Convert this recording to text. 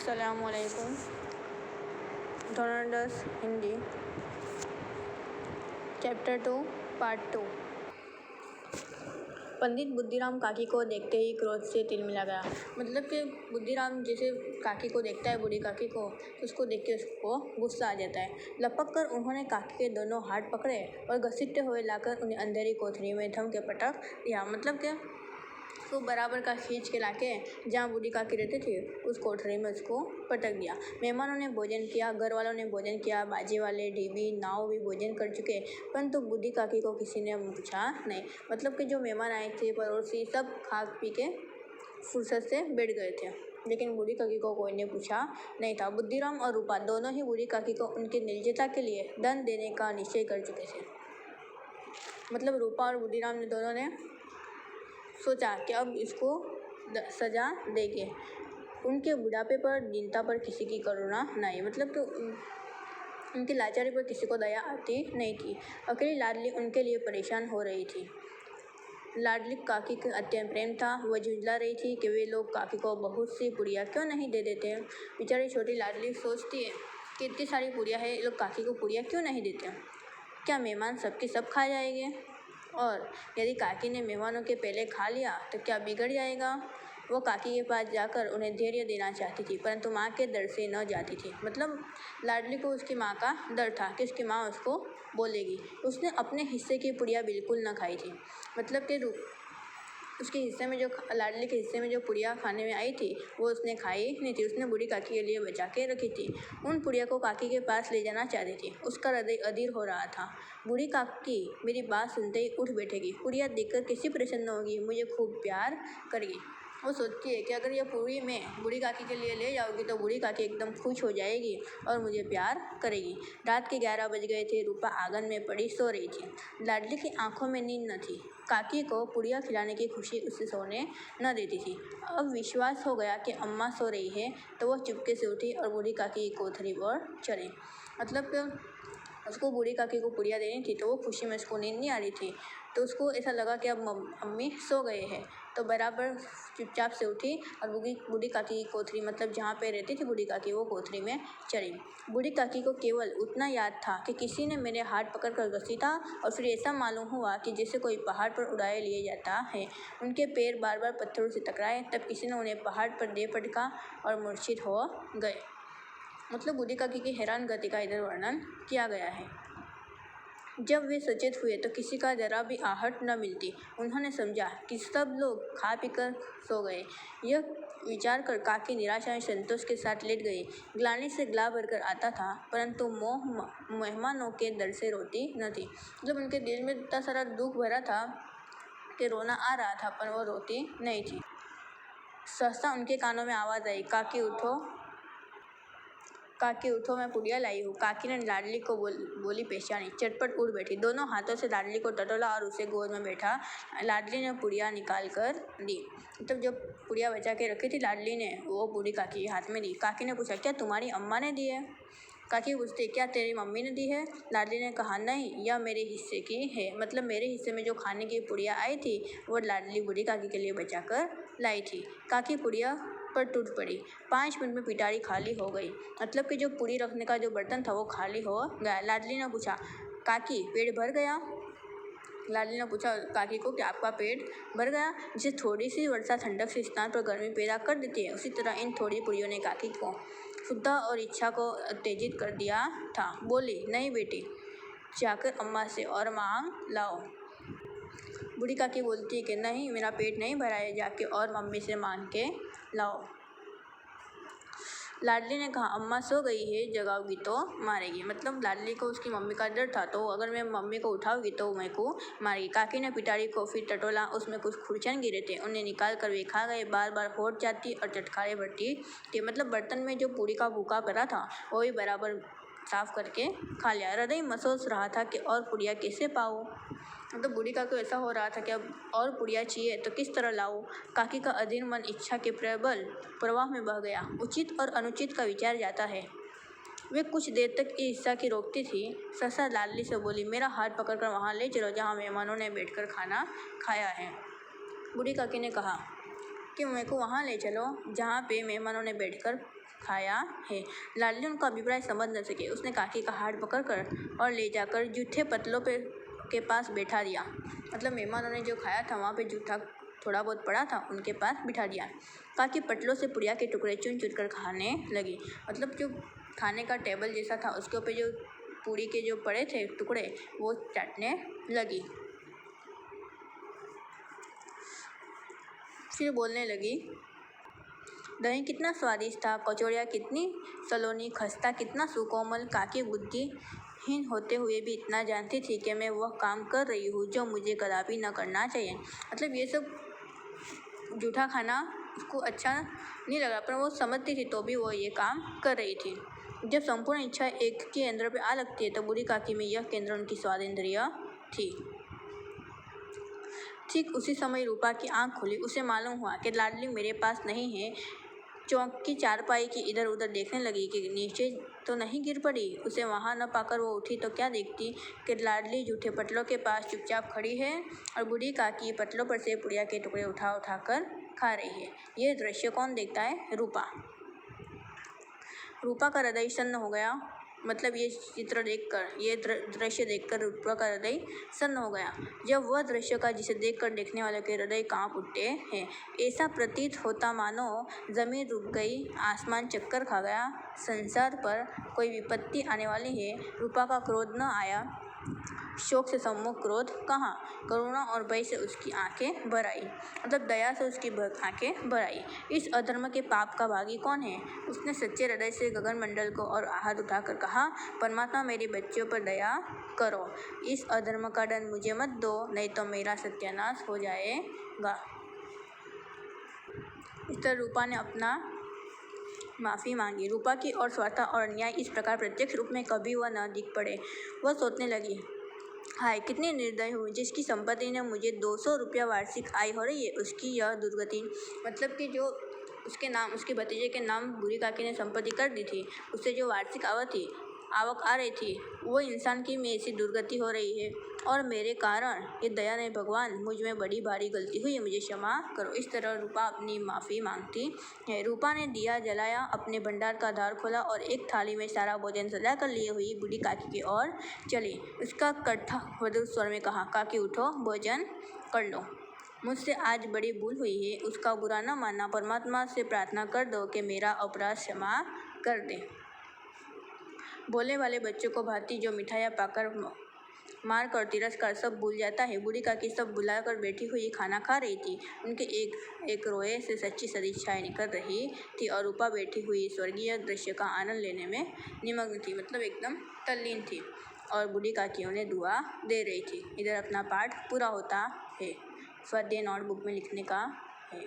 अस्सलामुअलैकुम। धोरण 10 Hindi, chapter 2 part 2। पंडित बुद्धिराम काकी को देखते ही क्रोध से तिलमिला गया। मतलब कि बुद्धिराम जैसे काकी को देखता है, बूढ़ी काकी को, तो उसको देख के उसको गुस्सा आ जाता है। लपक कर उन्होंने काकी के दोनों हाथ पकड़े और घसीटते हुए लाकर उन्हें अंधेरी कोठरी में धम के पटक दिया। मतलब कि उसको बराबर का खींच के लाके जहाँ बूढ़ी काकी रहती थी उस कोठरी में उसको पटक दिया। मेहमानों ने भोजन किया, घर वालों ने भोजन किया, बाजी वाले, डीबी, नाव भी भोजन कर चुके, परंतु बूढ़ी काकी को किसी ने पूछा नहीं। मतलब कि जो मेहमान आए थे, पड़ोसी, सब खा पी के फुर्सत से बैठ गए थे, लेकिन बूढ़ी काकी को कोई ने पूछा नहीं था। बुद्धिराम और रूपा दोनों ही बूढ़ी काकी को उनकी निर्जरता के लिए दंड देने का निश्चय कर चुके थे। मतलब रूपा और बुद्धिराम ने दोनों ने सोचा कि अब इसको सजा देंगे। उनके बुढ़ापे पर, दीनता पर किसी की करुणा नहीं। मतलब कि उनकी लाचारी पर किसी को दया आती नहीं थी। अकेली लाडली उनके लिए परेशान हो रही थी। लाडली काकी का अत्यंत प्रेम था। वह झुंझला रही थी कि वे लोग काकी को बहुत सी पुड़िया क्यों नहीं दे देते। बेचारी छोटी लाडली सोचती है कि इतनी सारी पुड़िया है, लोग काकी को पुड़िया क्यों नहीं देते। क्या मेहमान सबके सब खा जाएंगे? और यदि काकी ने मेहमानों के पहले खा लिया तो क्या बिगड़ जाएगा? वो काकी के पास जाकर उन्हें धैर्य देना चाहती थी, परंतु माँ के डर से न जाती थी। मतलब लाडली को उसकी माँ का डर था कि उसकी माँ उसको बोलेगी। उसने अपने हिस्से की पुड़िया बिल्कुल न खाई थी। मतलब कि उसके हिस्से में जो लाडली के हिस्से में जो पुड़िया खाने में आई थी वो उसने खाई नहीं थी। उसने बूढ़ी काकी के लिए बचा के रखी थी। उन पुड़िया को काकी के पास ले जाना चाहती थी। उसका हृदय अधीर हो रहा था। बूढ़ी काकी मेरी बात सुनते ही उठ बैठेगी, पुड़िया देखकर कैसी प्रसन्न होगी, मुझे खूब प्यार करेगी। वो सोचती है कि अगर यह पूरी मैं बूढ़ी काकी के लिए ले जाऊंगी तो बूढ़ी काकी एकदम खुश हो जाएगी और मुझे प्यार करेगी। रात के 11 बज गए थे। रूपा आंगन में पड़ी सो रही थी। लाडली की आंखों में नींद न थी। काकी को पुड़िया खिलाने की खुशी उसे सोने न देती थी। अब विश्वास हो गया कि अम्मा सो रही है तो वह चुपके से उठी और बूढ़ी काकी की कोठरी पर चली। मतलब कि उसको बूढ़ी काकी को पुड़िया देनी थी तो वो खुशी में उसको नींद नहीं आ रही थी, तो उसको ऐसा लगा कि अब अम्मी सो गए हैं, तो बराबर चुपचाप से उठी और बूढ़ी काकी की कोठरी, मतलब जहाँ पे रहती थी बूढ़ी काकी, वो कोठरी में चली। बूढ़ी काकी को केवल उतना याद था कि किसी ने मेरे हाथ पकड़ कर घसीटा और फिर ऐसा मालूम हुआ कि जैसे कोई पहाड़ पर उड़ाए लिए जाता है। उनके पैर बार बार पत्थरों से टकराए, तब किसी ने उन्हें पहाड़ पर दे पटका और मूर्छित हो गए। मतलब बूढ़ी काकी की हैरान गति का इधर वर्णन किया गया है। जब वे सचेत हुए तो किसी का जरा भी आहट न मिलती। उन्होंने समझा कि सब लोग खा पीकर सो गए। यह विचार कर काकी निराशा में संतोष के साथ लेट गई। ग्लानि से गला भरकर आता था, परंतु मेहमानों के डर से रोती न थी। जब उनके दिल में इतना सारा दुख भरा था कि रोना आ रहा था, पर वो रोती नहीं थी। सहसा उनके कानों में आवाज़ आई, काकी उठो, काकी उठो, मैं पुड़िया लाई हूँ। काकी ने लाडली को बोली पहचानी, चटपट उठ बैठी, दोनों हाथों से लाडली को टटोला और उसे गोद में बैठा। लाडली ने पुड़िया निकाल कर दी। तब जो पुड़िया बचा के रखी थी लाडली ने, वो बूढ़ी काकी के हाथ में दी। काकी ने पूछा, क्या तुम्हारी अम्मा ने दी है? काकी पूछती, क्या तेरी मम्मी ने दी है? लाडली ने कहा, नहीं, यह मेरे हिस्से की है। मतलब मेरे हिस्से में जो खाने की पुड़िया आई थी वो लाडली बूढ़ी काकी के लिए बचा कर लाई थी। काकी पुड़िया पर टूट पड़ी। 5 मिनट में पिटारी खाली हो गई। मतलब कि जो पूड़ी रखने का जो बर्तन था वो खाली हो गया। लाडली ने पूछा, काकी पेट भर गया? लाडली ने पूछा काकी को कि आपका पेट भर गया? जिसे थोड़ी सी वर्षा ठंडक से स्नान पर गर्मी पैदा कर देती है, उसी तरह इन थोड़ी पुड़ियों ने काकी को शुद्धता और इच्छा को उत्तेजित कर दिया था। बोली, नहीं बेटी, जाकर अम्मा से और मांग लाओ। बूढ़ी काकी बोलती है कि नहीं, मेरा पेट नहीं भरा है, जाके और मम्मी से मांग के लाओ। लाडली ने कहा, अम्मा सो गई है, जगाओगी तो मारेगी। मतलब लाडली को उसकी मम्मी का डर था, तो अगर मैं मम्मी को उठाऊंगी तो मेरे को मारेगी। काकी ने पिटारी को फिर टटोला, उसमें कुछ खुरचन गिरे थे, उन्हें निकाल कर वे खा गए। बार बार होट जाती और चटखारे भरती थी। मतलब बर्तन में जो पूड़ी का भूखा करा था वो भी बराबर साफ करके खा लिया। हृदय महसूस रहा था कि और पुड़िया कैसे पाऊँ। मतलब बूढ़ी काकी को ऐसा हो रहा था कि अब और पुड़िया चाहिए तो किस तरह लाऊं। काकी का अधीर मन इच्छा के प्रबल प्रवाह में बह गया। उचित और अनुचित का विचार जाता है। वे कुछ देर तक इस हिस्सा की रोकती थी। सहसा लाडली से बोली, मेरा हाथ पकड़कर वहाँ ले चलो जहाँ मेहमानों ने बैठकर खाना खाया है। बूढ़ी काकी ने कहा कि मेरे को वहाँ ले चलो जहाँ पे मेहमानों ने बैठकर खाया है। लाडली उनका अभिप्राय समझ न सके। उसने काकी का हाथ पकड़कर और ले जाकर जूठे पतलों के पास बैठा दिया। मतलब मेहमानों ने जो खाया था वहाँ पे जूठा थोड़ा बहुत पड़ा था, उनके पास बिठा दिया। काकी पटलों से पुड़िया के टुकड़े चुन चुन कर खाने लगी। मतलब जो खाने का टेबल जैसा था उसके ऊपर जो पूड़ी के जो पड़े थे टुकड़े वो चाटने लगी। फिर बोलने लगी, दही कितना स्वादिष्ट था, कचौड़ियाँ कितनी सलोनी, खस्ता कितना सुकोमल। काकी बुद्धिहीन होते हुए भी इतना जानती थी कि मैं वह काम कर रही हूँ जो मुझे कदापि न करना चाहिए। मतलब ये सब जूठा खाना उसको अच्छा नहीं लगा, पर वो समझती थी तो भी वो ये काम कर रही थी। जब संपूर्ण इच्छा एक केंद्र पे आ लगती है तो बूढ़ी काकी में यह केंद्र उनकी स्वाद इंद्रिय थी। ठीक उसी समय रूपा की आंख खुली। उसे मालूम हुआ कि लाडली मेरे पास नहीं है। चौक की चारपाई की इधर उधर देखने लगी कि नीचे तो नहीं गिर पड़ी। उसे वहां न पाकर वो उठी तो क्या देखती कि लाडली जूठे पटलों के पास चुपचाप खड़ी है और बूढ़ी काकी पटलों पर से पुड़िया के टुकड़े उठा उठा कर खा रही है। यह दृश्य कौन देखता है? रूपा। रूपा का हृदय सन्न हो गया। मतलब ये चित्र देखकर, ये दृश्य देखकर रूपा का हृदय सन्न हो गया। जब वह दृश्य का जिसे देखकर देखने वालों के हृदय कांप उठते हैं। ऐसा प्रतीत होता मानो जमीन रुक गई, आसमान चक्कर खा गया, संसार पर कोई विपत्ति आने वाली है। रूपा का क्रोध न आया, शोक से सम्मुख क्रोध कहाँ, करुणा और भय से उसकी आंखें भर आई। मतलब दया से उसकी आंखें भर आई। इस अधर्म के पाप का भागी कौन है? उसने सच्चे हृदय से गगनमंडल को और हाथ उठाकर कहा, परमात्मा मेरे बच्चों पर दया करो, इस अधर्म का दंड मुझे मत दो, नहीं तो मेरा सत्यानाश हो जाएगा। इस तरह रूपा ने अपना माफ़ी मांगी। रूपा की और स्वार्थ और अन्याय इस प्रकार प्रत्यक्ष रूप में कभी वह न दिख पड़े। वह सोचने लगी, हाय कितनी निर्दय हूँ, जिसकी संपत्ति ने मुझे 200 रुपया वार्षिक आय हो रही है, उसकी यह दुर्गति। मतलब कि जो उसके नाम, उसके भतीजे के नाम बूढ़ी काकी ने संपत्ति कर दी थी, उससे जो वार्षिक आवक आ रही थी, वो इंसान की में ऐसी दुर्गति हो रही है और मेरे कारण। ये दया नहीं भगवान, मुझ में बड़ी भारी गलती हुई है, मुझे क्षमा करो। इस तरह रूपा अपनी माफ़ी मांगती है। रूपा ने दिया जलाया, अपने भंडार का द्वार खोला और एक थाली में सारा भोजन सजा कर लिए हुई बूढ़ी काकी की ओर चली। उसका कट्ठा मधुर स्वर में कहा, काकी उठो, भोजन कर लो, मुझसे आज बड़ी भूल हुई है, उसका बुरा न मानना। परमात्मा से प्रार्थना कर दो कि मेरा अपराध क्षमा कर दे। भोले वाले बच्चों को भांति जो मिठाइयाँ पाकर मार कर तिरस्कार सब भूल जाता है। बूढ़ी काकी सब भुलाकर बैठी हुई खाना खा रही थी। उनके एक एक रोए से सच्ची सदिच्छाएं निकल रही थी और रूपा बैठी हुई स्वर्गीय दृश्य का आनंद लेने में निमग्न थी। मतलब एकदम तल्लीन थी और बूढ़ी काकी उन्हें दुआ दे रही थी। इधर अपना पाठ पूरा होता है। स्वाध्याय नोटबुक में लिखने का है।